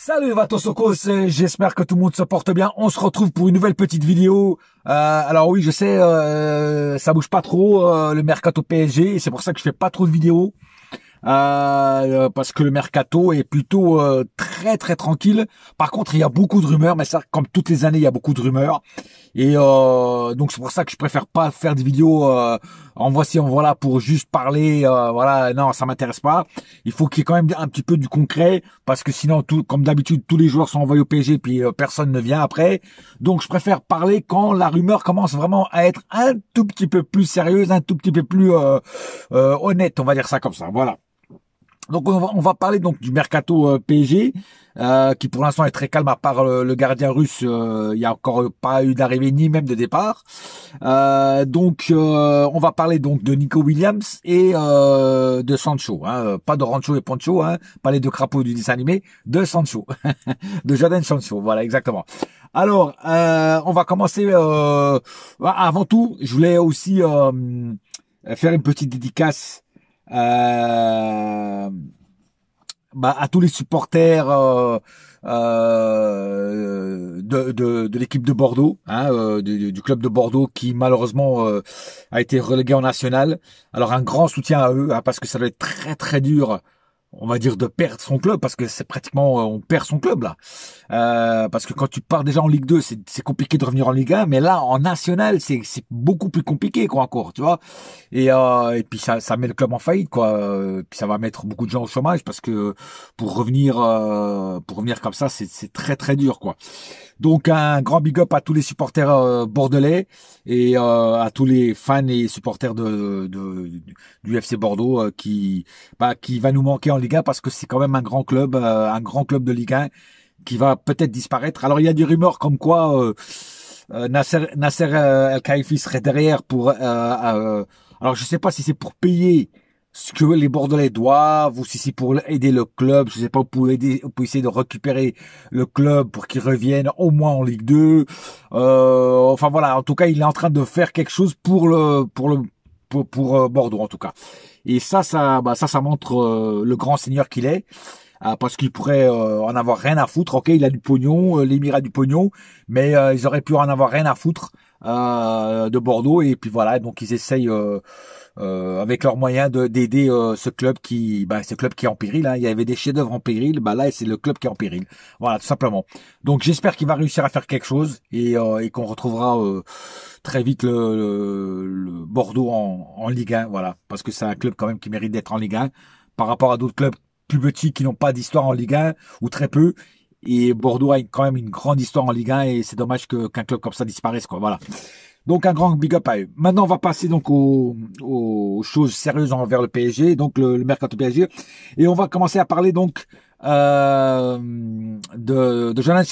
Salut Vatosokos, j'espère que tout le monde se porte bien. On se retrouve pour une nouvelle petite vidéo. Alors oui, je sais, ça bouge pas trop le mercato PSG, et c'est pour ça que je fais pas trop de vidéos. Parce que le mercato est plutôt très tranquille. Par contre, il y a beaucoup de rumeurs, mais ça, comme toutes les années, il y a beaucoup de rumeurs. Et donc c'est pour ça que je préfère pas faire des vidéos en voici en voilà pour juste parler. Voilà, non, ça m'intéresse pas. Il faut qu'il y ait quand même un petit peu du concret, parce que sinon, comme d'habitude, tous les joueurs sont envoyés au PSG, puis personne ne vient après. Donc je préfère parler quand la rumeur commence vraiment à être un tout petit peu plus sérieuse, un tout petit peu plus honnête, on va dire ça comme ça. Voilà. Donc on va parler donc du mercato PSG qui pour l'instant est très calme, à part le gardien russe. Il y a encore pas eu d'arrivée ni même de départ. On va parler donc de Nico Williams et de Sancho, hein, pas de Rancho et Poncho, hein, pas les deux crapauds du dessin animé, de Sancho, de Jadon Sancho, voilà exactement. Alors on va commencer. Avant tout, je voulais aussi faire une petite dédicace à tous les supporters de l'équipe de Bordeaux, hein, du club de Bordeaux qui malheureusement a été relégué en national. Alors un grand soutien à eux, hein, parce que ça doit être très dur, on va dire, de perdre son club, parce que c'est pratiquement on perd son club là. Parce que quand tu pars déjà en Ligue 2, c'est compliqué de revenir en Ligue 1, mais là en national, c'est beaucoup plus compliqué quoi encore, tu vois. Et puis ça met le club en faillite quoi. Puis ça va mettre beaucoup de gens au chômage, parce que pour revenir comme ça, c'est très dur quoi. Donc un grand big up à tous les supporters bordelais, et à tous les fans et supporters du FC Bordeaux qui va nous manquer en Ligue 1, parce que c'est quand même un grand club de Ligue 1 qui va peut-être disparaître. Alors il y a des rumeurs comme quoi Nasser El Khelaifi serait derrière pour alors je sais pas si c'est pour payer ce que les Bordelais doivent, ou si c'est pour aider le club, je sais pas, pour essayer de récupérer le club pour qu'il revienne au moins en Ligue 2. Enfin voilà, en tout cas, il est en train de faire quelque chose pour Bordeaux en tout cas. Et ça montre le grand seigneur qu'il est. Parce qu'il pourrait en avoir rien à foutre. Ok, il a du pognon, l'émirat a du pognon, mais ils auraient pu en avoir rien à foutre de Bordeaux. Et puis voilà, donc ils essayent avec leurs moyens d'aider ce club qui est en péril, hein. Il y avait des chefs-d'œuvre en péril, là c'est le club qui est en péril. Voilà, tout simplement. Donc j'espère qu'il va réussir à faire quelque chose, et qu'on retrouvera très vite le Bordeaux en Ligue 1, voilà, parce que c'est un club quand même qui mérite d'être en Ligue 1 par rapport à d'autres clubs plus petits qui n'ont pas d'histoire en Ligue 1, ou très peu. Et Bordeaux a quand même une grande histoire en Ligue 1, et c'est dommage qu'un club comme ça disparaisse, quoi. Voilà. Donc un grand big up à eux. Maintenant, on va passer donc aux choses sérieuses envers le PSG, donc le mercato PSG, et on va commencer à parler donc de Jadon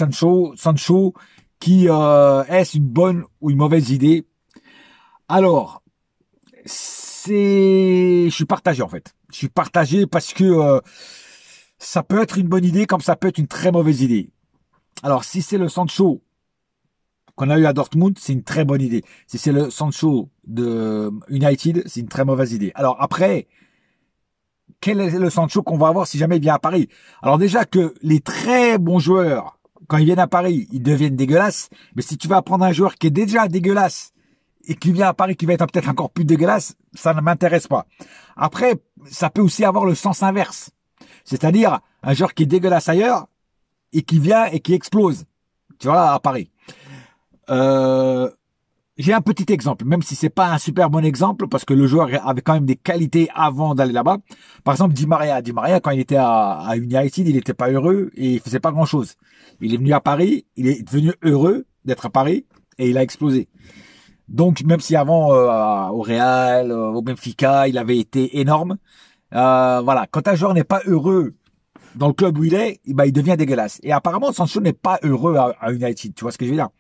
Sancho, qui est-ce une bonne ou une mauvaise idée? Alors, je suis partagé en fait. Je suis partagé parce que ça peut être une bonne idée, comme ça peut être une très mauvaise idée. Alors, si c'est le Sancho qu'on a eu à Dortmund, c'est une très bonne idée. Si c'est le Sancho de United, c'est une très mauvaise idée. Alors après, quel est le Sancho qu'on va avoir si jamais il vient à Paris? Alors déjà que les très bons joueurs, quand ils viennent à Paris, ils deviennent dégueulasses. Mais si tu vas prendre un joueur qui est déjà dégueulasse et qui vient à Paris, qui va être peut-être encore plus dégueulasse, ça ne m'intéresse pas. Après, ça peut aussi avoir le sens inverse. C'est-à-dire un joueur qui est dégueulasse ailleurs et qui vient et qui explose. Tu vois, à Paris. J'ai un petit exemple, même si c'est pas un super bon exemple, parce que le joueur avait quand même des qualités avant d'aller là-bas. Par exemple, Di Maria, quand il était à United, il n'était pas heureux et il faisait pas grand-chose. Il est venu à Paris, il est devenu heureux d'être à Paris et il a explosé. Donc, même si avant, au Real, au Benfica, il avait été énorme, voilà. Quand un joueur n'est pas heureux dans le club où il est, il devient dégueulasse. Et apparemment, Sancho n'est pas heureux à United. Tu vois ce que je veux dire?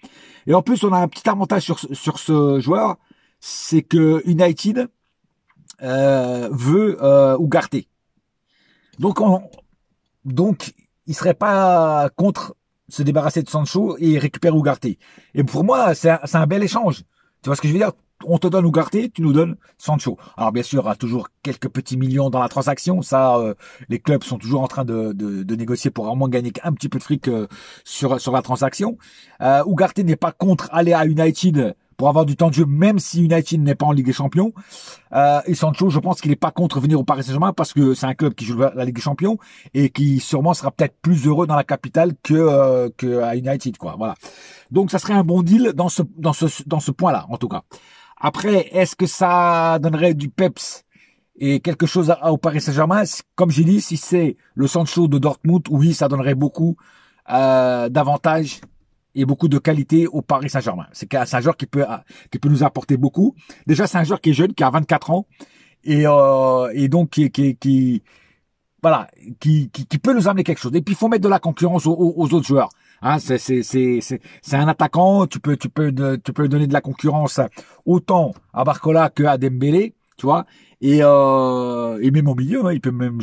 Et en plus, on a un petit avantage sur ce joueur, c'est que United veut Ugarte. Donc, il serait pas contre se débarrasser de Sancho et récupérer Ugarte. Et pour moi, c'est un bel échange. Tu vois ce que je veux dire? on te donne Ugarte, tu nous donnes Sancho. Alors bien sûr, il y a toujours quelques petits millions dans la transaction. Ça, les clubs sont toujours en train de négocier pour au moins gagner un petit peu de fric sur la transaction. Ugarte n'est pas contre aller à United pour avoir du temps de jeu, même si United n'est pas en Ligue des Champions. Et Sancho, je pense qu'il n'est pas contre venir au Paris Saint-Germain parce que c'est un club qui joue la Ligue des Champions et qui sûrement sera peut-être plus heureux dans la capitale que à United, quoi. Voilà. Donc ça serait un bon deal dans ce point-là, en tout cas. Après, est-ce que ça donnerait du peps et quelque chose au Paris Saint-Germain? Comme j'ai dit, si c'est le Sancho de Dortmund, oui, ça donnerait beaucoup d'avantages et beaucoup de qualité au Paris Saint-Germain. C'est un joueur qui peut nous apporter beaucoup. Déjà, c'est un joueur qui est jeune, qui a 24 ans et donc voilà, qui peut nous amener quelque chose. Et puis il faut mettre de la concurrence aux autres joueurs. Hein, c'est un attaquant. Tu peux donner de la concurrence autant à Barcola que à Dembélé, tu vois. Et même au milieu, hein, il peut même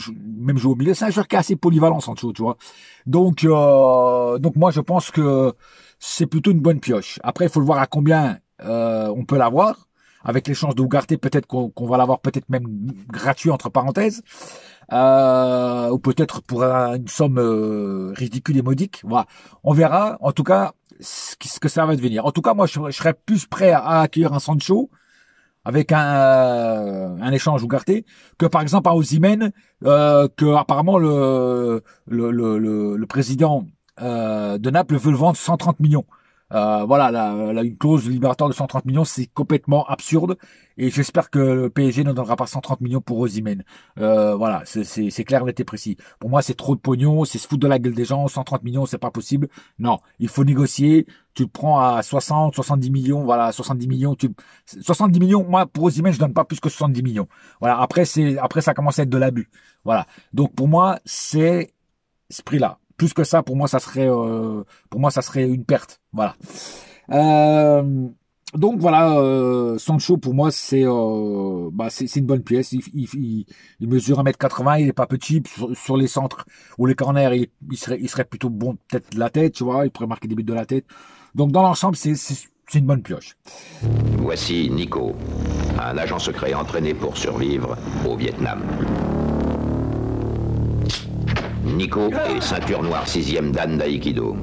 jouer au milieu. C'est un joueur qui est assez polyvalent, Sancho, tu vois. Donc moi je pense que c'est plutôt une bonne pioche. Après, il faut le voir à combien on peut l'avoir. Avec l'échange de Ugarte, peut-être qu'on va l'avoir peut-être même gratuit entre parenthèses. Ou peut-être pour une somme ridicule et modique. Voilà. On verra. En tout cas, ce que ça va devenir. En tout cas, moi, je serais plus prêt à accueillir un Sancho avec un échange Ugarte que par exemple un Osimhen que apparemment le président de Naples veut le vendre 130 millions. Voilà, une clause libératoire de 130 millions, c'est complètement absurde. Et j'espère que le PSG ne donnera pas 130 millions pour Osimhen. Voilà, c'est clair, net et précis. Pour moi, c'est trop de pognon, c'est se foutre de la gueule des gens. 130 millions, c'est pas possible. Non, il faut négocier. Tu le prends à 60, 70 millions. Voilà, 70 millions. 70 millions, moi, pour Osimhen, je donne pas plus que 70 millions. Voilà, après, ça commence à être de l'abus. Voilà. Donc, pour moi, c'est ce prix-là. Plus que ça, pour moi, ça serait une perte. Voilà. Donc voilà, Sancho pour moi c'est une bonne pièce. Il mesure 1m80, il est pas petit sur les centres ou les corners, il serait plutôt bon peut-être de la tête, tu vois, il pourrait marquer des buts de la tête. Donc dans l'ensemble c'est une bonne pioche. Voici Nico, un agent secret entraîné pour survivre au Vietnam. Nico est ceinture noire 6e dan d'Aïkido.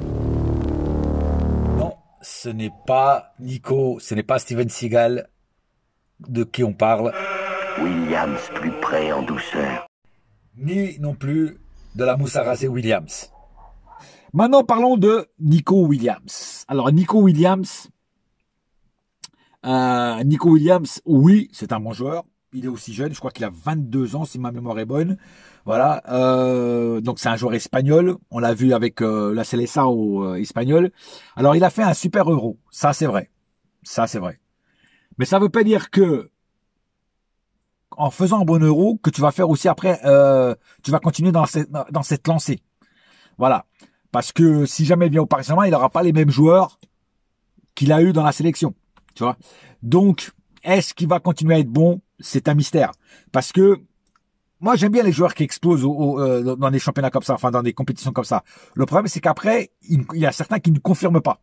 Non, ce n'est pas Nico, ce n'est pas Steven Seagal de qui on parle. Williams plus près en douceur. Ni non plus de la mousse à raser Williams. Maintenant parlons de Nico Williams. Alors Nico Williams, oui, c'est un bon joueur. Il est aussi jeune, je crois qu'il a 22 ans si ma mémoire est bonne. Voilà, donc c'est un joueur espagnol. On l'a vu avec la Seleção espagnole. Alors il a fait un super Euro, ça c'est vrai, Mais ça veut pas dire que en faisant un bon Euro que tu vas faire aussi après, tu vas continuer dans cette lancée. Voilà, parce que si jamais il vient au Paris Saint-Germain, il n'aura pas les mêmes joueurs qu'il a eu dans la sélection, tu vois. Donc est-ce qu'il va continuer à être bon? C'est un mystère, parce que moi, j'aime bien les joueurs qui explosent dans des championnats comme ça, enfin dans des compétitions comme ça. Le problème, c'est qu'après, il y a certains qui ne confirment pas.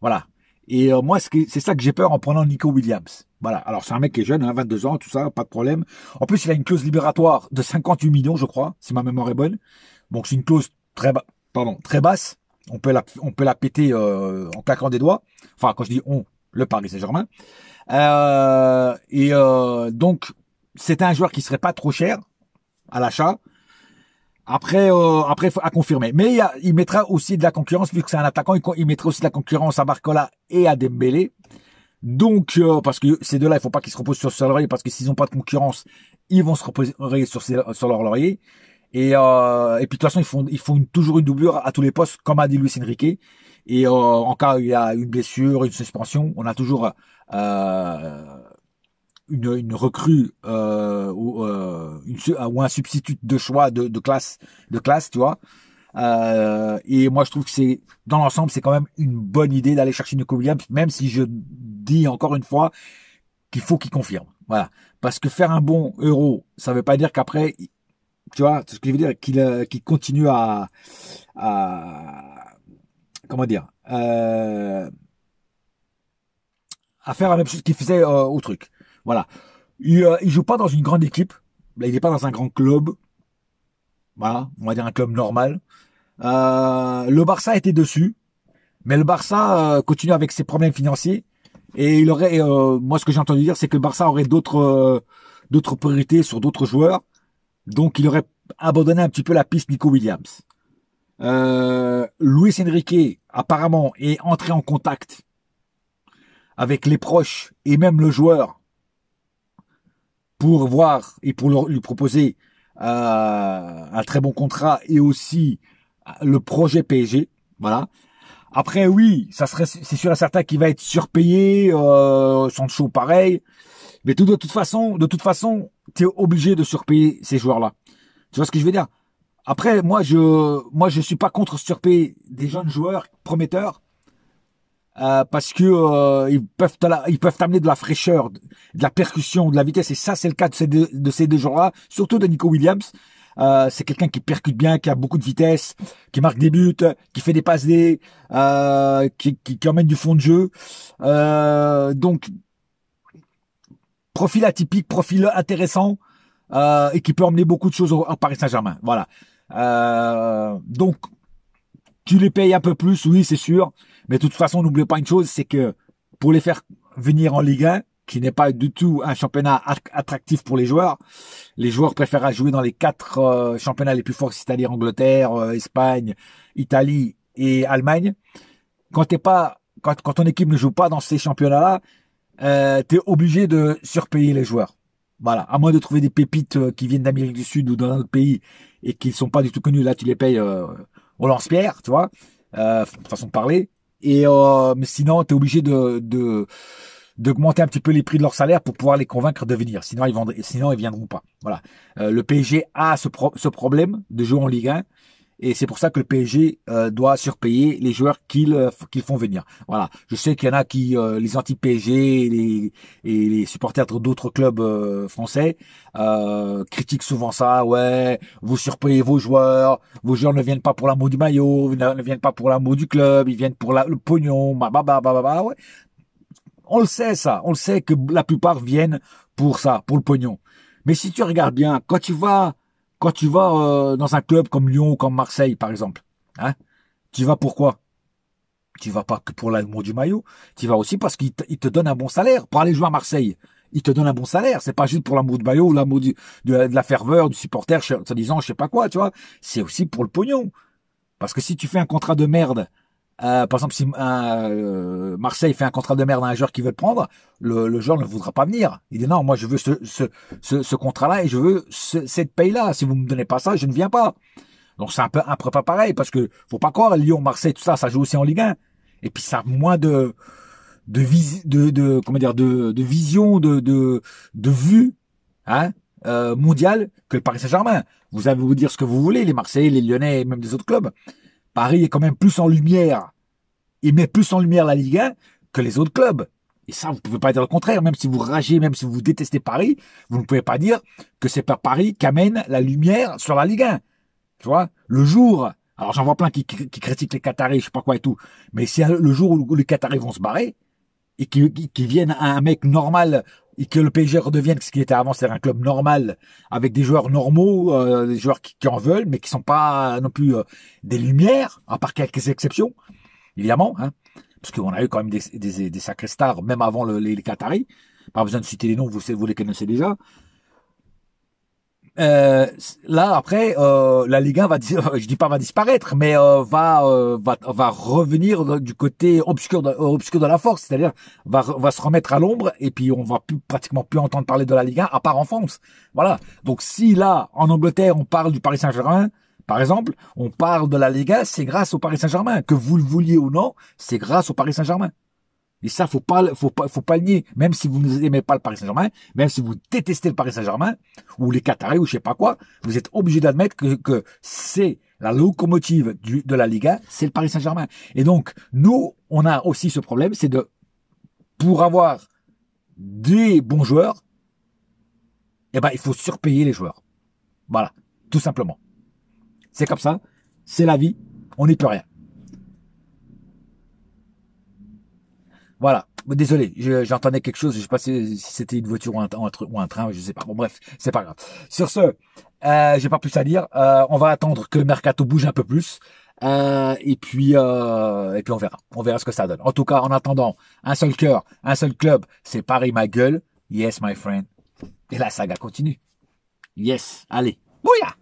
Voilà. Et moi, c'est ça que j'ai peur en prenant Nico Williams. Voilà. Alors, c'est un mec qui est jeune, hein, 22 ans, tout ça, pas de problème. En plus, il a une clause libératoire de 58 millions, je crois, si ma mémoire est bonne. Donc, c'est une clause très basse. On peut la péter en claquant des doigts. Enfin, quand je dis on, le Paris Saint-Germain. Donc, c'est un joueur qui serait pas trop cher à l'achat. Après, à confirmer. Mais il mettra aussi de la concurrence, vu que c'est un attaquant, il mettra aussi de la concurrence à Barcola et à Dembélé. Donc, parce que ces deux-là, il faut pas qu'ils se reposent sur leur laurier, parce que s'ils n'ont pas de concurrence, ils vont se reposer sur leur laurier. Et puis de toute façon, ils font toujours une doublure à tous les postes, comme a dit Luis Enrique. Et en cas où il y a une blessure, une suspension, on a toujours une recrue ou un substitut de choix de classe, tu vois. Et moi, je trouve que dans l'ensemble, c'est quand même une bonne idée d'aller chercher Nico Williams, même si je dis encore une fois qu'il faut qu'il confirme. Voilà. Parce que faire un bon Euro, ça veut pas dire qu'après, tu vois, ce que je veux dire, qu'il continue à comment dire, à faire la même chose qu'il faisait au truc. Voilà. Il joue pas dans une grande équipe. Là, il est pas dans un grand club. Voilà, on va dire un club normal. Le Barça était dessus, mais le Barça continue avec ses problèmes financiers. Et il aurait, moi, ce que j'ai entendu dire, c'est que le Barça aurait d'autres priorités sur d'autres joueurs. Donc, il aurait abandonné un petit peu la piste Nico Williams. Luis Enrique, apparemment, est entré en contact avec les proches et même le joueur pour voir et pour lui proposer un très bon contrat et aussi le projet PSG. Voilà. Après, oui, c'est sûr et certain qu'il va être surpayé, Sancho pareil. Mais de toute façon, t'es obligé de surpayer ces joueurs-là. Tu vois ce que je veux dire? Après, moi, je suis pas contre surpayer des jeunes joueurs prometteurs, parce que ils peuvent t'amener de la fraîcheur, de la percussion, de la vitesse. Et ça, c'est le cas de ces deux joueurs-là, surtout de Nico Williams. C'est quelqu'un qui percute bien, qui a beaucoup de vitesse, qui marque des buts, qui fait des passes D, qui emmène du fond de jeu. Donc, profil atypique, profil intéressant, et qui peut emmener beaucoup de choses au Paris Saint-Germain. Voilà. Donc, tu les payes un peu plus, oui, c'est sûr. Mais de toute façon, n'oubliez pas une chose, c'est que pour les faire venir en Ligue 1, qui n'est pas du tout un championnat attractif pour les joueurs préfèrent jouer dans les 4 championnats les plus forts, c'est-à-dire Angleterre, Espagne, Italie et Allemagne. Quand ton équipe ne joue pas dans ces championnats-là, t'es obligé de surpayer les joueurs. Voilà, à moins de trouver des pépites qui viennent d'Amérique du Sud ou d'un autre pays et qui ne sont pas du tout connus. Là, tu les payes au lance-pierre, tu vois, façon de parler. Et mais sinon, t'es obligé d'augmenter un petit peu les prix de leur salaire pour pouvoir les convaincre de venir. Sinon, ils viendront pas. Voilà. Le PSG a ce problème de jouer en Ligue 1. Et c'est pour ça que le PSG doit surpayer les joueurs qu'ils font venir. Voilà. Je sais qu'il y en a qui, les anti-PSG et les supporters d'autres clubs français, critiquent souvent ça. Ouais, vous surpayez vos joueurs ne viennent pas pour l'amour du maillot, ne viennent pas pour l'amour du club, ils viennent pour le pognon. Ouais. On le sait ça, on le sait que la plupart viennent pour ça, pour le pognon. Mais si tu regardes bien, quand tu vas dans un club comme Lyon ou comme Marseille, par exemple, hein, tu vas pourquoi? Tu vas pas que pour l'amour du maillot, tu vas aussi parce qu'ils te donnent un bon salaire. Pour aller jouer à Marseille, ils te donnent un bon salaire. C'est pas juste pour l'amour du maillot ou l'amour de la ferveur du supporter, soi-disant, je sais pas quoi, tu vois. C'est aussi pour le pognon. Parce que si tu fais un contrat de merde, par exemple, si Marseille fait un contrat de merde à un joueur qui veut le prendre, le joueur ne voudra pas venir. Il dit non, moi je veux ce contrat-là et je veux cette paye-là. Si vous me donnez pas ça, je ne viens pas. Donc c'est un peu pas pareil parce que faut pas croire Lyon, Marseille, tout ça, ça joue aussi en Ligue 1. Et puis ça a moins de vision, de vue, hein, mondiale que le Paris Saint-Germain. Vous avez vous dire ce que vous voulez, les Marseillais, les Lyonnais et même des autres clubs. Paris est quand même plus en lumière. Il met plus en lumière la Ligue 1 que les autres clubs. Et ça, vous pouvez pas dire le contraire. Même si vous ragez, même si vous détestez Paris, vous ne pouvez pas dire que c'est pas Paris qui amène la lumière sur la Ligue 1. Tu vois, le jour, alors j'en vois plein qui critiquent les Qataris, je sais pas quoi et tout. Mais c'est le jour où les Qataris vont se barrer et qui viennent à un mec normal et que le PSG redevienne ce qu'il était avant, c'est-à-dire un club normal avec des joueurs normaux, des joueurs qui en veulent, mais qui sont pas non plus des lumières, à part quelques exceptions, évidemment, hein, parce qu'on a eu quand même des sacrés stars, même avant les Qataris. Pas besoin de citer les noms, vous les connaissez déjà. Là après la Ligue 1 je dis pas va disparaître, mais va revenir du côté obscur de la force, c'est-à-dire va se remettre à l'ombre et puis on va pratiquement plus entendre parler de la Ligue 1 à part en France. Voilà. Donc si là en Angleterre on parle du Paris Saint-Germain, par exemple, on parle de la Ligue 1, c'est grâce au Paris Saint-Germain, que vous le vouliez ou non, c'est grâce au Paris Saint-Germain. Et ça, faut pas le nier. Même si vous n'aimez pas le Paris Saint-Germain, même si vous détestez le Paris Saint-Germain, ou les Qataris, ou je sais pas quoi, vous êtes obligé d'admettre que c'est la locomotive de la Liga, c'est le Paris Saint-Germain. Et donc, nous, on a aussi ce problème, c'est pour avoir des bons joueurs, eh ben, il faut surpayer les joueurs. Voilà. Tout simplement. C'est comme ça. C'est la vie. On n'y peut rien. Voilà. Bon, désolé, j'entendais quelque chose, je sais pas si c'était une voiture ou un train, je sais pas. Bon bref, c'est pas grave. Sur ce, j'ai pas plus à dire. On va attendre que le mercato bouge un peu plus. Et puis on verra. On verra ce que ça donne. En tout cas, en attendant, un seul cœur, un seul club, c'est Paris ma gueule. Yes, my friend. Et la saga continue. Yes, allez. Bouya!